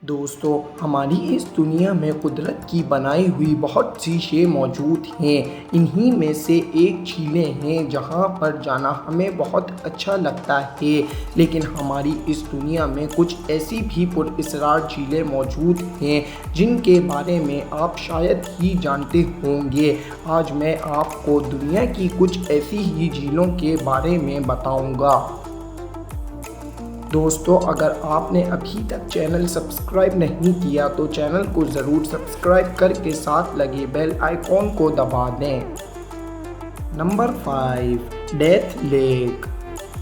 دوستو، ہماری اس دنیا میں قدرت کی بنائی ہوئی بہت سی شے موجود ہیں۔ انہی میں سے ایک جھیلیں ہیں جہاں پر جانا ہمیں بہت اچھا لگتا ہے، لیکن ہماری اس دنیا میں کچھ ایسی بھی پراسرار جھیلیں موجود ہیں جن کے بارے میں آپ شاید ہی جانتے ہوں گے۔ آج میں آپ کو دنیا کی کچھ ایسی ہی جھیلوں کے بارے میں بتاؤں گا۔ دوستو، اگر آپ نے ابھی تک چینل سبسکرائب نہیں کیا تو چینل کو ضرور سبسکرائب کر کے ساتھ لگے بیل آئیکن کو دبا دیں۔ Number 5، death lake.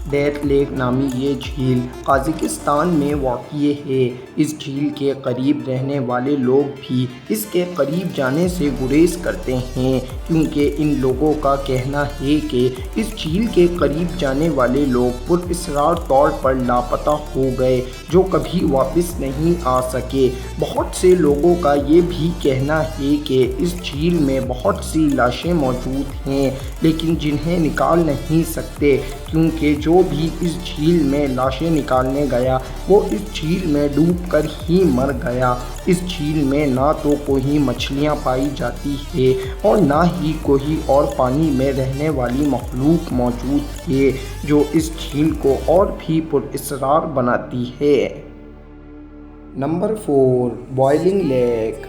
Death lake نامی یہ جھیل قازقستان میں واقع ہے۔ اس جھیل کے قریب رہنے والے لوگ بھی اس کے قریب جانے سے گریز کرتے ہیں، کیونکہ ان لوگوں کا کہنا ہے کہ اس جھیل کے قریب جانے والے لوگ پراسرار طور پر لاپتہ ہو گئے جو کبھی واپس نہیں آ سکے۔ بہت سے لوگوں کا یہ بھی کہنا ہے کہ اس جھیل میں بہت سی لاشیں موجود ہیں، لیکن جنہیں نکال نہیں سکتے، کیونکہ جو بھی اس جھیل میں لاشیں نکالنے گیا وہ اس جھیل میں ڈوب کر ہی مر گیا۔ اس جھیل میں نہ تو کوئی مچھلیاں پائی جاتی ہیں اور نہ ہی کوئی اور پانی میں رہنے والی مخلوق موجود ہے، جو اس جھیل کو اور بھی پراسرار بناتی ہے۔ Number 4، boiling lake.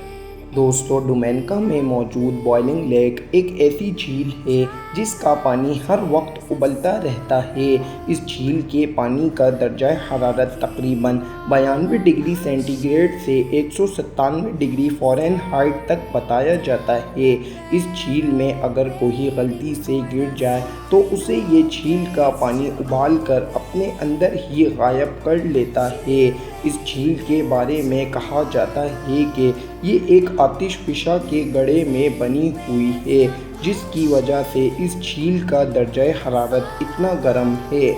دوستو، ڈومینیکا میں موجود بوائلنگ لیک ایک ایسی جھیل ہے جس کا پانی ہر وقت ابلتا رہتا ہے۔ اس جھیل کے پانی کا درجہ حرارت تقریباً 92 ڈگری سینٹی گریڈ سے 197 ڈگری فارن ہائٹ تک بتایا جاتا ہے۔ اس جھیل میں اگر کوئی غلطی سے گر جائے تو اسے یہ جھیل کا پانی ابال کر اپنے اندر ہی غائب کر لیتا ہے۔ اس جھیل کے بارے میں کہا جاتا ہے کہ یہ ایک آتش فشاں کے گڑھے میں بنی ہوئی ہے، جس کی وجہ سے اس جھیل کا درجہ حرارت اتنا گرم ہے۔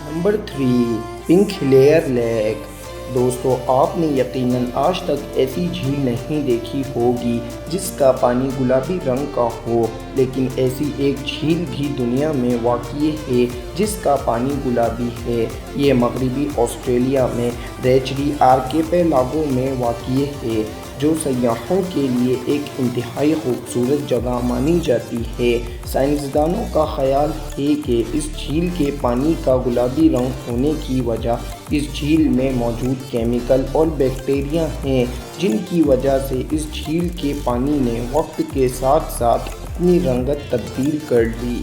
Number 3، pink Hillier lake. دوستو، آپ نے یقیناً آج تک ایسی جھیل نہیں دیکھی ہوگی جس کا پانی گلابی رنگ کا ہو، لیکن ایسی ایک جھیل بھی دنیا میں واقع ہے جس کا پانی گلابی ہے۔ یہ مغربی آسٹریلیا میں ریچری آرکیپیلاگو میں واقع ہے، جو سیاحوں کے لیے ایک انتہائی خوبصورت جگہ مانی جاتی ہے۔ سائنسدانوں کا خیال ہے کہ اس جھیل کے پانی کا گلابی رنگ ہونے کی وجہ اس جھیل میں موجود کیمیکل اور بیکٹیریا ہیں، جن کی وجہ سے اس جھیل کے پانی نے وقت کے ساتھ ساتھ اپنی رنگت تبدیل کر لی۔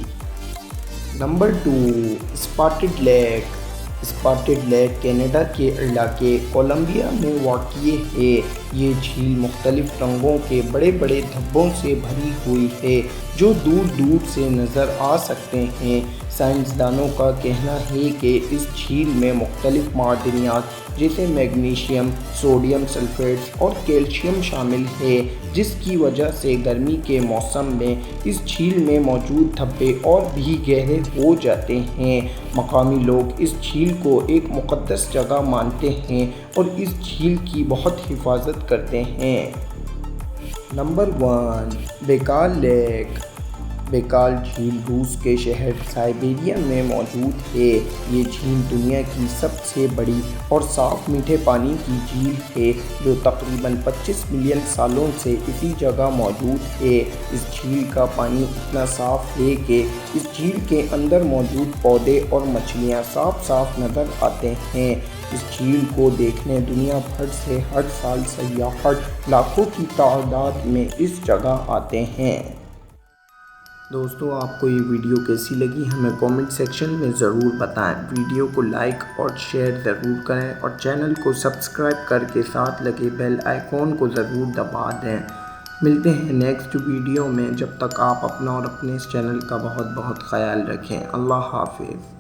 Number 2، spotted lake. Spotted lake Canada کے علاقے کولمبیا میں واقع ہے۔ یہ جھیل مختلف رنگوں کے بڑے بڑے دھبوں سے بھری ہوئی ہے جو دور دور سے نظر آ سکتے ہیں۔ سائنسدانوں کا کہنا ہے کہ اس جھیل میں مختلف معدنیات جیسے میگنیشیم، سوڈیم سلفیٹ اور کیلشیم شامل ہے، جس کی وجہ سے گرمی کے موسم میں اس جھیل میں موجود دھبے اور بھی گہرے ہو جاتے ہیں۔ مقامی لوگ اس جھیل کو ایک مقدس جگہ مانتے ہیں اور اس جھیل کی بہت حفاظت کرتے ہیں۔ Number 1، بیکال leak. بیکال جھیل روس کے شہر سائبیریا میں موجود ہے۔ یہ جھیل دنیا کی سب سے بڑی اور صاف میٹھے پانی کی جھیل ہے، جو تقریباً 25 ملین سالوں سے اسی جگہ موجود ہے۔ اس جھیل کا پانی اتنا صاف ہے کہ اس جھیل کے اندر موجود پودے اور مچھلیاں صاف صاف نظر آتے ہیں۔ اس جھیل کو دیکھنے دنیا بھر سے ہر سال سیاح لاکھوں کی تعداد میں اس جگہ آتے ہیں۔ دوستو، آپ کو یہ ویڈیو کیسی لگی ہمیں کامنٹ سیکشن میں ضرور بتائیں۔ ویڈیو کو لائک اور شیئر ضرور کریں اور چینل کو سبسکرائب کر کے ساتھ لگے بیل آئیکن کو ضرور دبا دیں۔ ملتے ہیں نیکسٹ ویڈیو میں، جب تک آپ اپنا اور اپنے اس چینل کا بہت بہت خیال رکھیں۔ اللہ حافظ۔